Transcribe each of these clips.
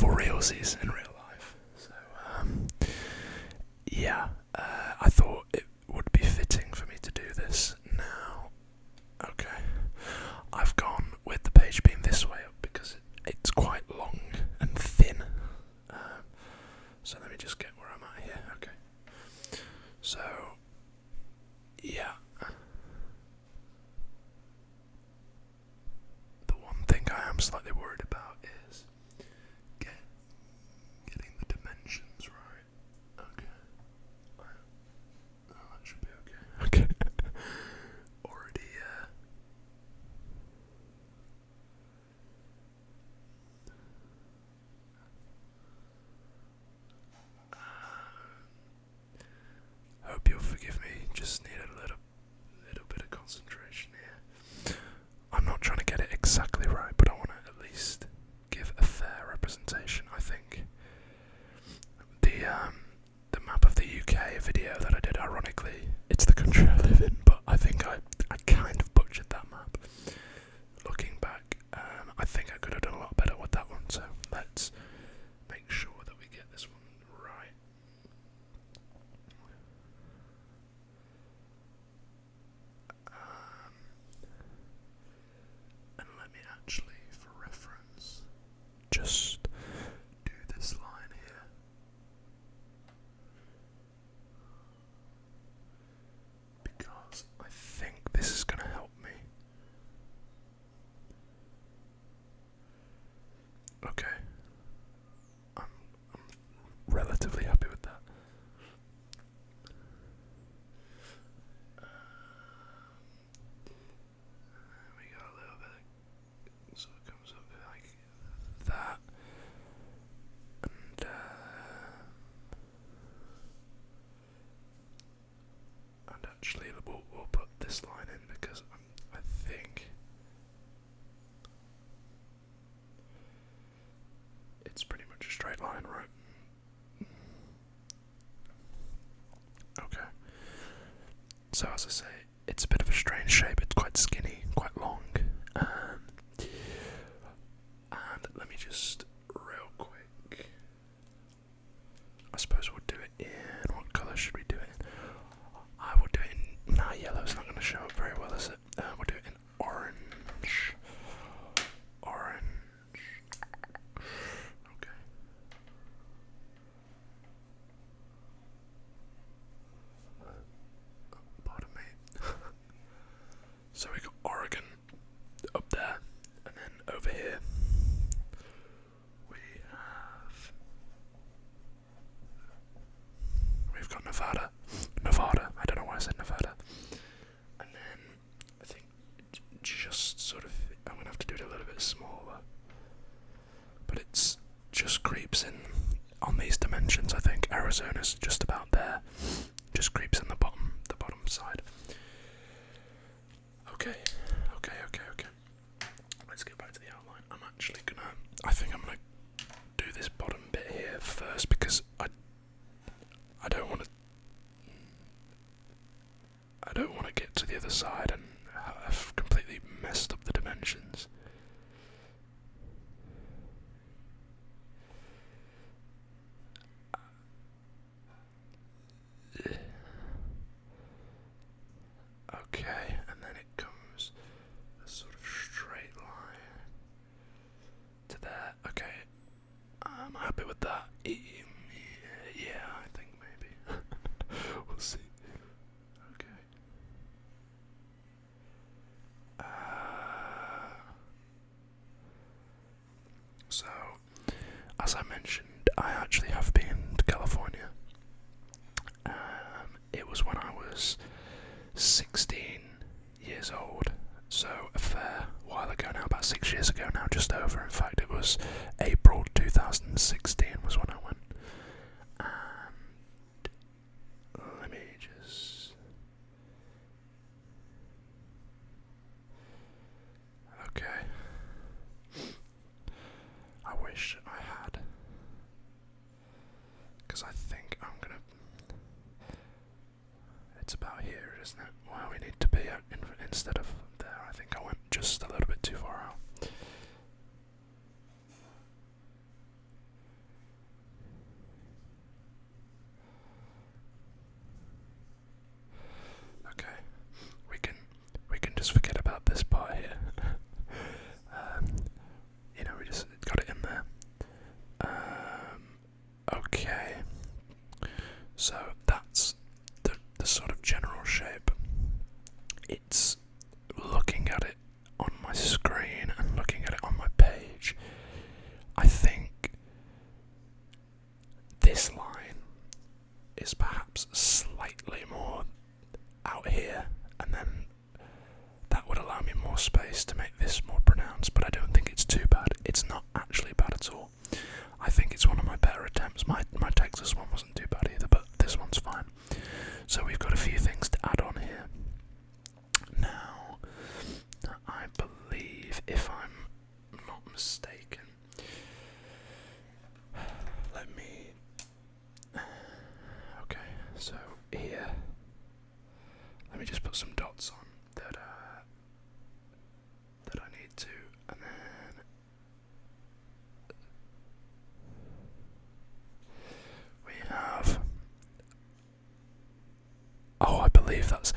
for realsies in real life. So, yeah, I thought it would be fitting for me to do this now. Okay, I've gone with the page being this way up because it's quite long and thin. So let me just get where I'm at here. Okay, so yeah. The one thing I am slightly worried about is getting the dimensions right. Okay. Oh, that should be okay. Okay. Already, hope you'll forgive me. Just need a little bit of concentration here. I'm not trying to get it exactly right, but I want to at least give a fair representation. I think the map of the UK video that I did, ironically, it's the country I live in, but I think I kind of butchered that map. Looking back, I think I could have done a lot better with that one. So let's make sure that we get this one right. And let me actually, for reference, just do this line here. Because I think this is going to help me. Okay. I'm relatively happy with that. We got a little bit, so it comes up like that, and actually we'll put this line in because I think it's pretty much a straight line, right? Okay. So as I say, it's a bit of a strange shape. It's quite skinny, quite long. And let me just real quick. I suppose we'll do it in. What colour should we do it in? I will do it in. Nah, yellow's not going to show up very well, is it? We'll do it in orange. Orange. Okay. Pardon me. So we got Oregon up there, and then over here we've got Nevada. I don't know why I said Nevada. And then I think just sort of, I'm gonna have to do it a little bit smaller, but it's just creeps in on these dimensions. I think Arizona's just about there. Just creeps in the bottom side. Okay. Let's get back to the outline. I think I'm gonna do this bottom bit here first because I don't want to get to the other side and have completely messed up the dimensions. Okay, and then it comes a sort of straight line to there. Okay, I'm happy with that. Yeah, I think maybe. We'll see. Okay. So, as I mentioned, I actually have been to California. It was when I was 16 years old, so a fair while ago now, about 6 years ago now, just over. In fact, it was April 2016 was when I went. And let me just... Okay. I wish I had, because I think I'm gonna... It's about here, isn't it? Where we need to be instead of there. I think I went just a little bit too far out. perhaps slightly more out here, and then that would allow me more space to make this more pronounced, but I don't think it's too bad. It's not actually bad at all. I think it's one of my better attempts. My Texas one wasn't too bad either, but this one's fine. So we've got a few things to add on here. Now, I believe, if I'm not mistaken, let me... Okay, so here, let me just put some dots on that I need to, and then we have... Oh, I believe that's...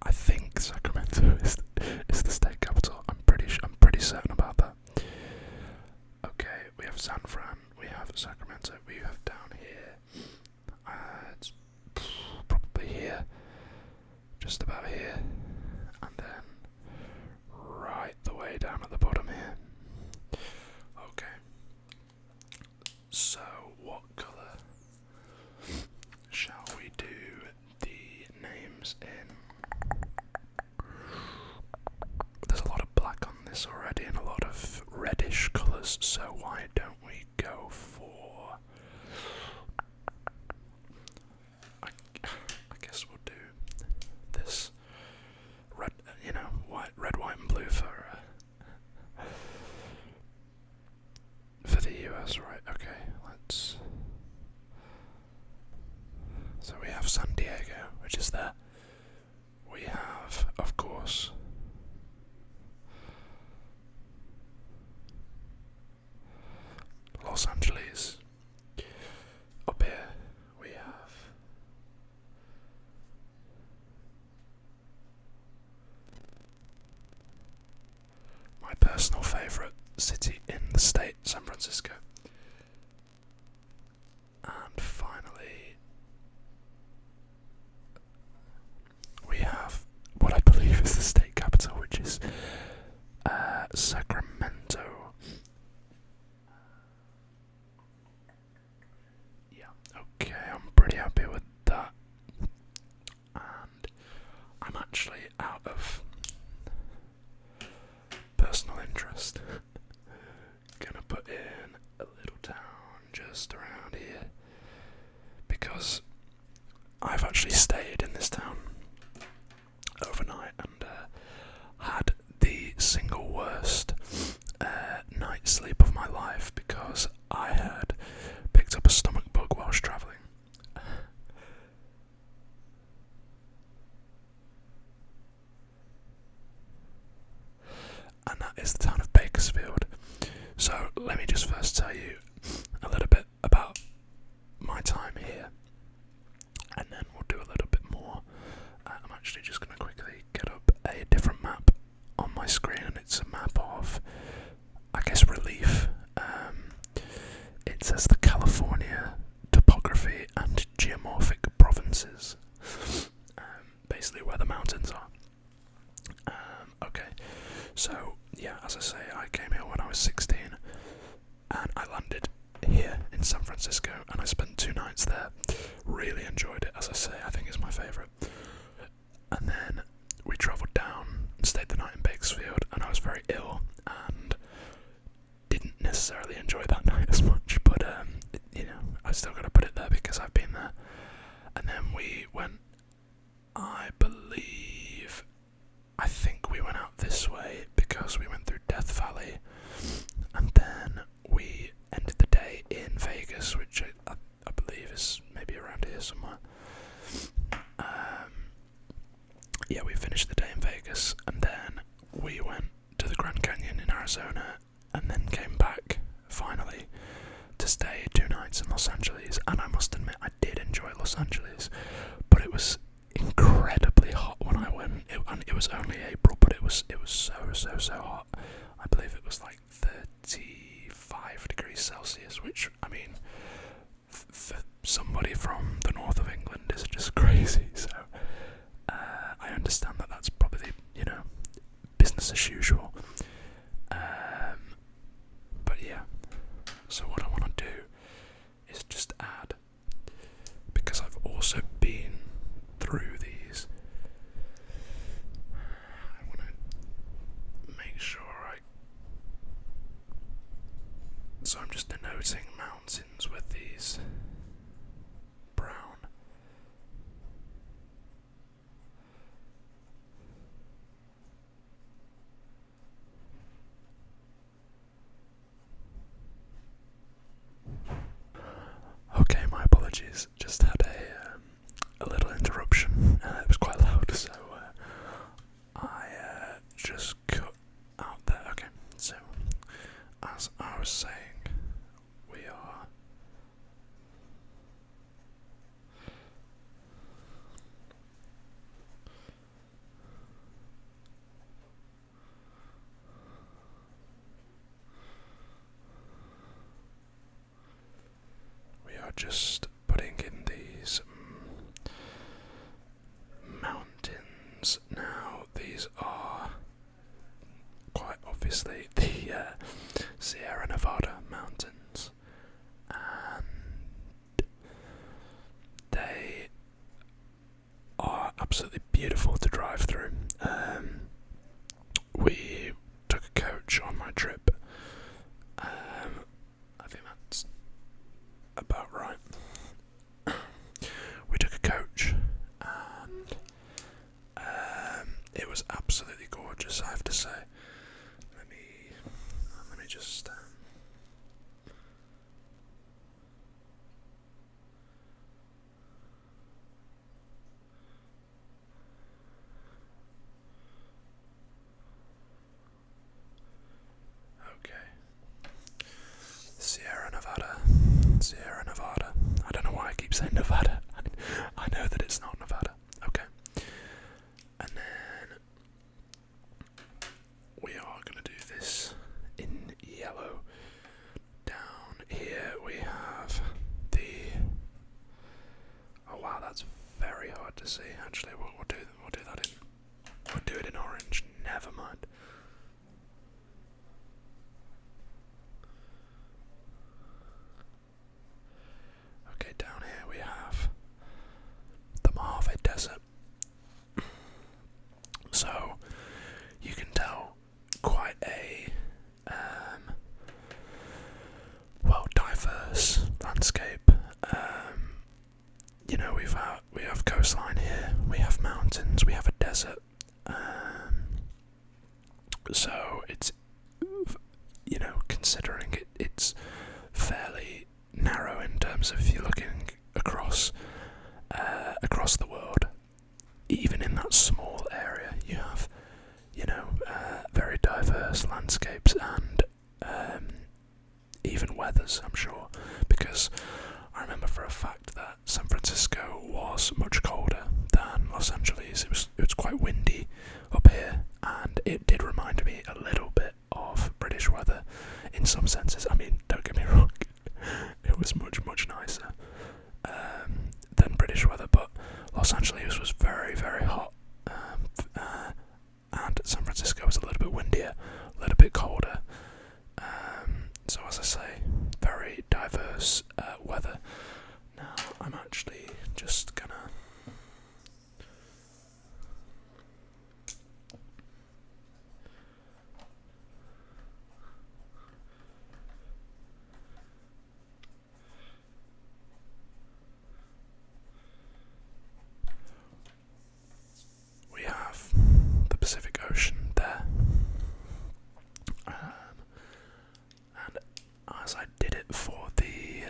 I think Sacramento is the state capital. I'm pretty certain about that. Okay, we have San Fran, we have Sacramento, we have down here. It's probably here, just about here, and then right the way down at the bottom here. Okay. So, what colour shall we do the names in? There's a lot of black on this already and a lot of reddish colours, so why don't we go for... I guess we'll do this red, red, white and blue for the US, right? Okay, let's... So we have San Diego, which is there. We have, of course, Los Angeles. Up here we have my personal favourite city in the state, San Francisco. And finally we have what I believe is the state capital, which is Sacramento. Yeah, okay, I'm pretty happy with that. And I'm actually out of personal interest gonna put in a little town just around here, because I've actually stayed in this town overnight and had the single worst night's sleep of my life because I had picked up a stomach bug whilst travelling. And that is the town of Bakersfield. So let me just first tell you a little bit about my time here, and then we'll do a little bit more. I'm actually just going to quickly get up a different map on my screen, and it's a map of, I guess, relief. It says the California Topography and Geomorphic Provinces, basically where the mountains are. Okay, so yeah, as I say, I came here when I was 16, and I landed here in San Francisco, and I spent 2 nights there. Really enjoyed it, as I say, I think it's my favourite. And then we travelled down and stayed the night in Bakersfield, and I was very ill and didn't necessarily enjoy that night as much, but I still got to put it there because I've been there. And then we went, I think we went out this way because we went through Death Valley, and then we ended the day in Vegas, which I believe is maybe around here somewhere. Yeah, we finished the day in Vegas, and then we went to the Grand Canyon in Arizona, and then came back, finally, to stay 2 nights in Los Angeles. And I must admit, I did enjoy Los Angeles, but it was incredibly hot when I went. It was only April, but it was so hot. I believe it was like 35 degrees Celsius, which, I mean, for somebody from the north of England is just crazy. So I understand that that's probably, business as usual. But yeah, so what I want to do is just add, because I've So I'm just denoting mountains with these brown. Okay, my apologies. Just had a little interruption. It was quite loud, so I just cut out there. Okay, so as I was saying, we are just putting in these mountains now. These are quite obviously the Sierra Nevada mountains, and they are absolutely beautiful to drive through. We took a coach on my trip. I think that's about right. We took a coach, and it was absolutely gorgeous, I have to say. Let me just okay. Sierra Nevada. I don't know why I keep saying Nevada. I know that it's not Nevada. Okay. And then we are going to do this in yellow. Down here we have the... Oh wow, that's very hard to see. Actually, we'll do that in... We'll do it in orange. Never mind. Okay, down here we have the Mojave Desert. So you can tell quite a diverse landscape. You know, we have coastline here, we have mountains, we have a desert. So it's, you know, considering it's fairly narrow in terms of if you're looking across the world. Even in that small area, you have, you know, very diverse landscapes and even weathers, I'm sure, because I remember for a fact that San Francisco was much colder than Los Angeles. It was quite windy up here, and it did remind me a little bit of British weather in some senses. I mean, don't get me wrong, it was much nicer than British weather, but Los Angeles was very, very hot, and San Francisco was a little bit windier, a little bit colder. So as I say, very diverse weather. Now I'm actually just gonna we have the Pacific Ocean there. And as I did it for the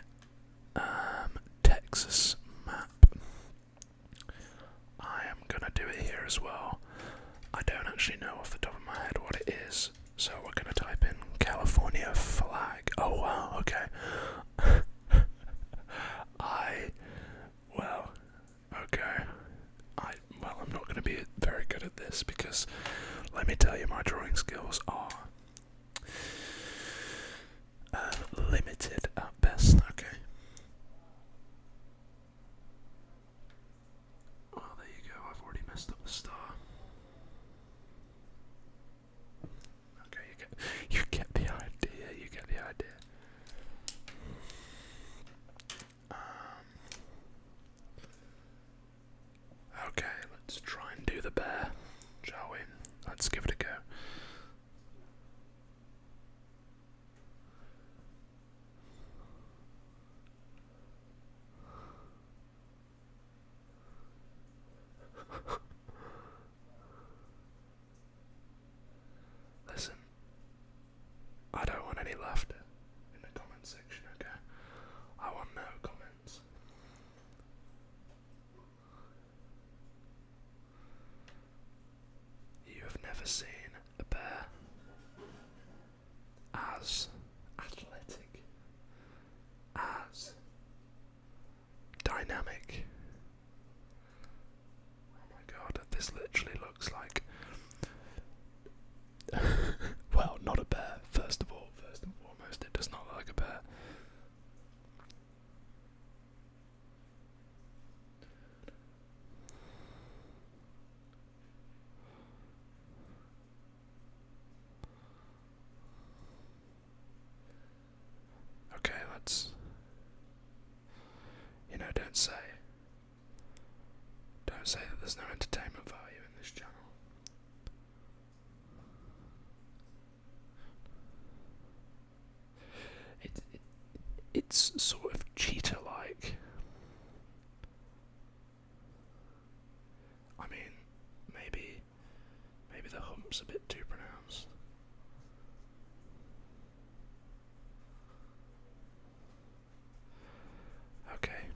States. You know, don't say that there's no entertainment value in this channel. It's sort of cheetah-like. I mean, maybe the hump's a bit too pronounced. Okay.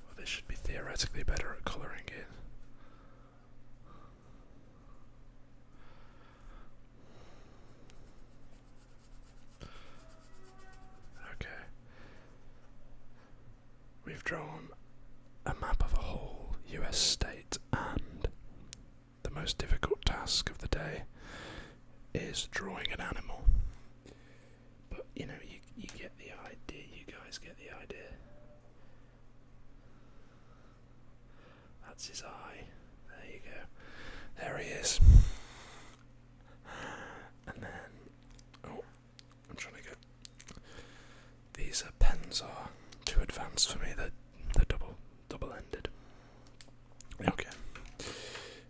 Well, this should be theoretically better at colouring it. Okay. We've drawn a map of a whole US state, and the most difficult task of the day is drawing an animal. But, you know, you get the idea, you guys get the idea. That's his eye. There you go. There he is. And then, oh, I'm trying to get, these pens are too advanced for me, they're double-ended. Okay.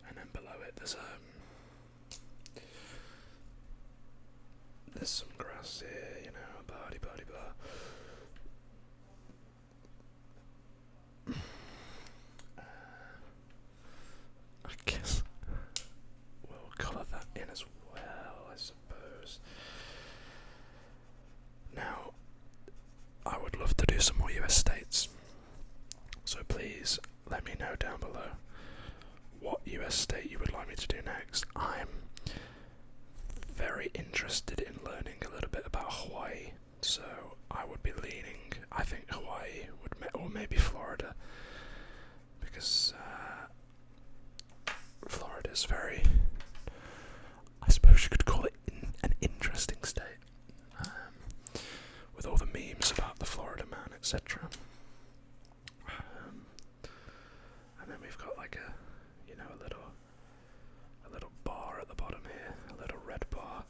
And then below it there's some grass here, you know, blah. I guess we'll colour that in as well, I suppose. Now, I would love to do some more US states, so please let me know down below what US state you would like me to do next. I'm very interested in learning a little bit about Hawaii, so I would be leaning, I think Hawaii or maybe Florida, because Florida's very, I suppose you could call it an interesting state, with all the memes about the Florida man, etc. And then we've got like a little bar at the bottom here, a little red bar.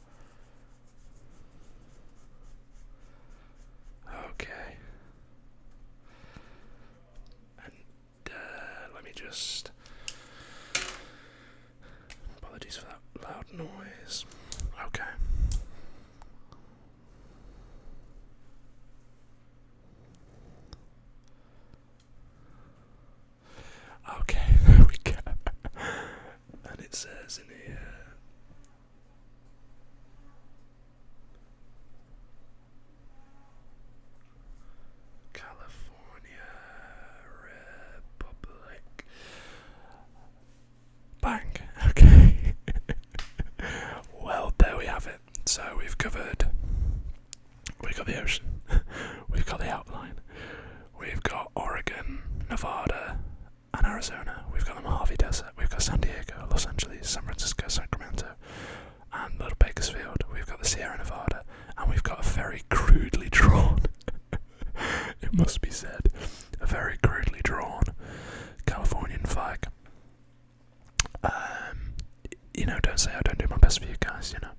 Okay. And let me just, apologies for that loud noise. Okay. Okay, there we go. And it says in here, California Republic. Bang. Okay. Well, there we have it. So we've got the ocean, we've got the outline, we've got Oregon, Nevada, and Arizona. We've got the Mojave Desert, we've got San Diego, Los Angeles, San Francisco, Sacramento, and Little Bakersfield. We've got the Sierra Nevada, and we've got a very crudely drawn, it must be said, a very crudely drawn Californian flag. You know, don't say I don't do my best for you guys, you know.